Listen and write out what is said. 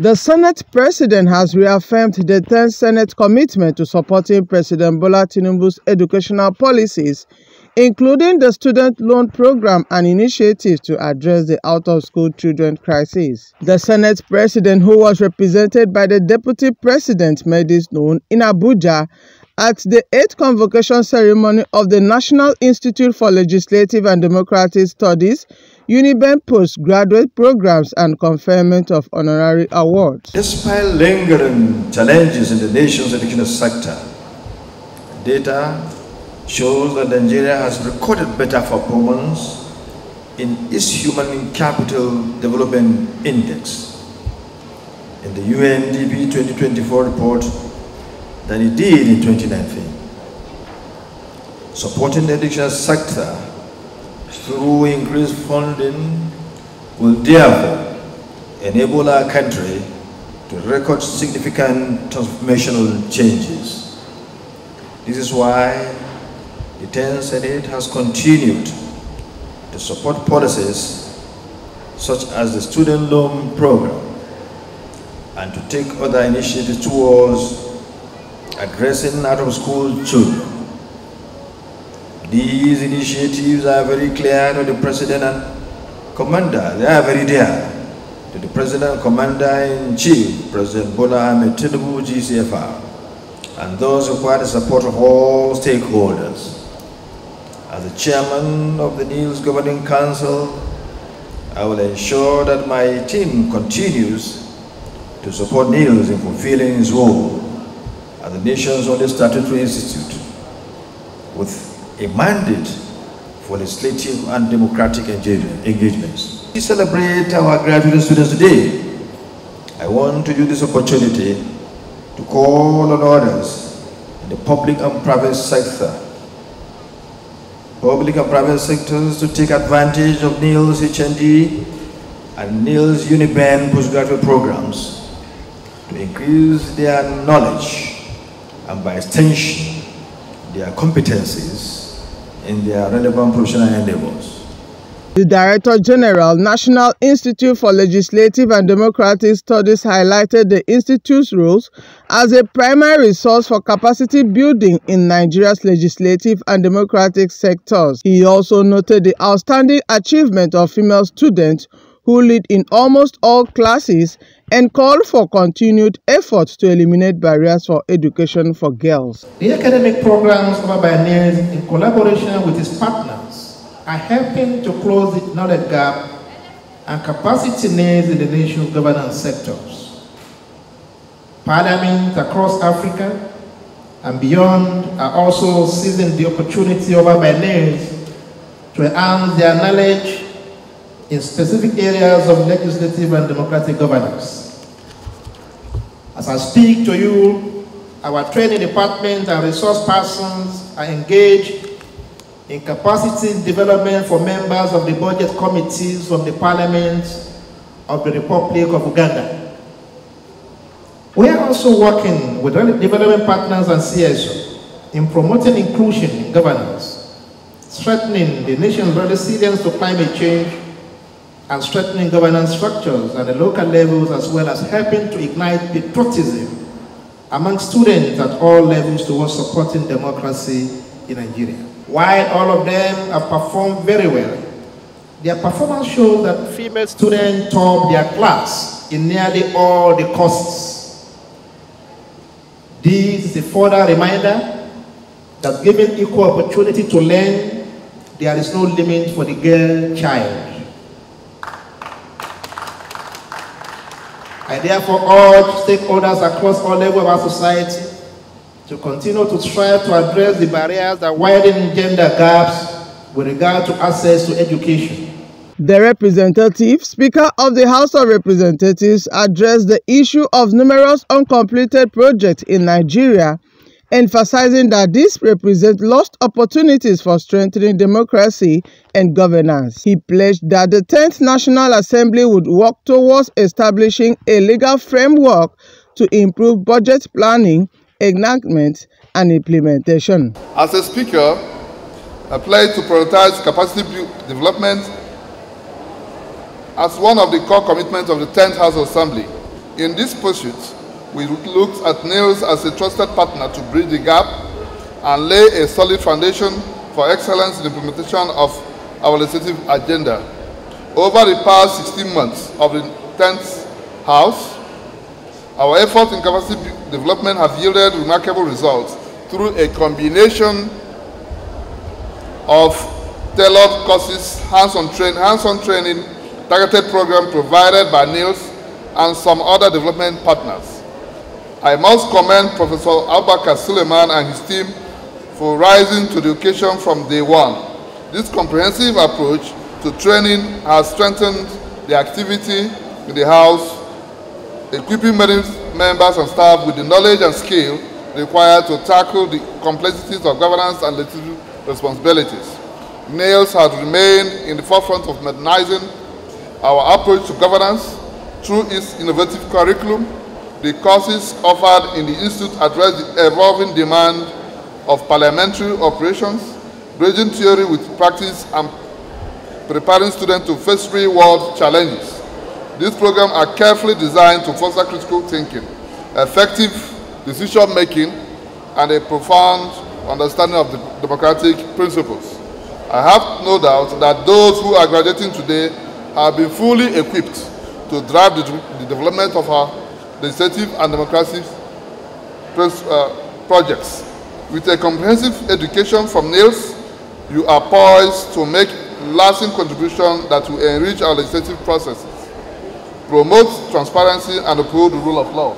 The Senate President has reaffirmed the 10th Senate commitment to supporting President Bola Tinubu's educational policies, including the student loan program and initiatives to address the out-of-school children crisis. The Senate President, who was represented by the Deputy President, made this known in Abuja at the 8th Convocation ceremony of the National Institute for Legislative and Democratic Studies, UNIBEN Postgraduate Programs and Conferment of Honorary Awards. Despite lingering challenges in the nation's educational sector, data shows that Nigeria has recorded better performance in its Human Capital Development Index in the UNDP 2024 report than it did in 2019. Supporting the educational sector through increased funding will therefore enable our country to record significant transformational changes. This is why the 10th Senate has continued to support policies such as the student loan program and to take other initiatives towards addressing out-of-school children. These initiatives are very clear to the President and Commander. They are very dear to the President and Commander-in-Chief, President Bola Tinubu, GCFR, and those require the support of all stakeholders. As the Chairman of the NILS Governing Council, I will ensure that my team continues to support NILS in fulfilling its role as the nation's only statutory institute with a mandate for legislative and democratic engagements. We celebrate our graduate students today. I want to use this opportunity to call on others in the public and private sector, sectors to take advantage of NILS HND and NILS UNIBEN postgraduate programs to increase their knowledge and by extension their competencies in their relevant professional endeavors. The Director General, National Institute for Legislative and Democratic Studies, highlighted the institute's roles as a primary resource for capacity building in Nigeria's legislative and democratic sectors. He also noted the outstanding achievement of female students who lead in almost all classes and called for continued efforts to eliminate barriers for education for girls. The academic programs offered by NILS in collaboration with its partners are helping to close the knowledge gap and capacity needs in the nation's governance sectors. Parliaments across Africa and beyond are also seizing the opportunity offered by NILS to enhance their knowledge in specific areas of legislative and democratic governance. As I speak to you, our training department and resource persons are engaged in capacity development for members of the budget committees of the Parliament of the Republic of Uganda. We are also working with development partners and CSO in promoting inclusion in governance, strengthening the nation's resilience to climate change, and strengthening governance structures at the local levels, as well as helping to ignite patriotism among students at all levels towards supporting democracy in Nigeria. While all of them have performed very well, their performance shows that female students top their class in nearly all the courses. This is a further reminder that given equal opportunity to learn, there is no limit for the girl child. I therefore urge stakeholders across all levels of our society to continue to strive to address the barriers that widen gender gaps with regard to access to education. The representative, Speaker of the House of Representatives, addressed the issue of numerous uncompleted projects in Nigeria, emphasizing that this represents lost opportunities for strengthening democracy and governance. He pledged that the 10th National Assembly would work towards establishing a legal framework to improve budget planning, enactment, and implementation. As a speaker, I pledge to prioritize capacity development as one of the core commitments of the 10th House Assembly In this pursuit, we looked at NAILS as a trusted partner to bridge the gap and lay a solid foundation for excellence in the implementation of our legislative agenda. Over the past 16 months of the 10th House, our efforts in capacity development have yielded remarkable results through a combination of tailored courses, hands-on training, targeted programs provided by NAILS and some other development partners. I must commend Professor Abubakar Suleiman and his team for rising to the occasion from day one. This comprehensive approach to training has strengthened the activity in the House, equipping many members and staff with the knowledge and skill required to tackle the complexities of governance and legislative responsibilities. NAILS has remained in the forefront of modernizing our approach to governance through its innovative curriculum. The courses offered in the Institute address the evolving demand of parliamentary operations, bridging theory with practice and preparing students to face real-world challenges. These programs are carefully designed to foster critical thinking, effective decision-making, and a profound understanding of the democratic principles. I have no doubt that those who are graduating today have been fully equipped to drive the development of our legislative and democratic projects. With a comprehensive education from NAILS, you are poised to make lasting contributions that will enrich our legislative processes, promote transparency, and uphold the rule of law.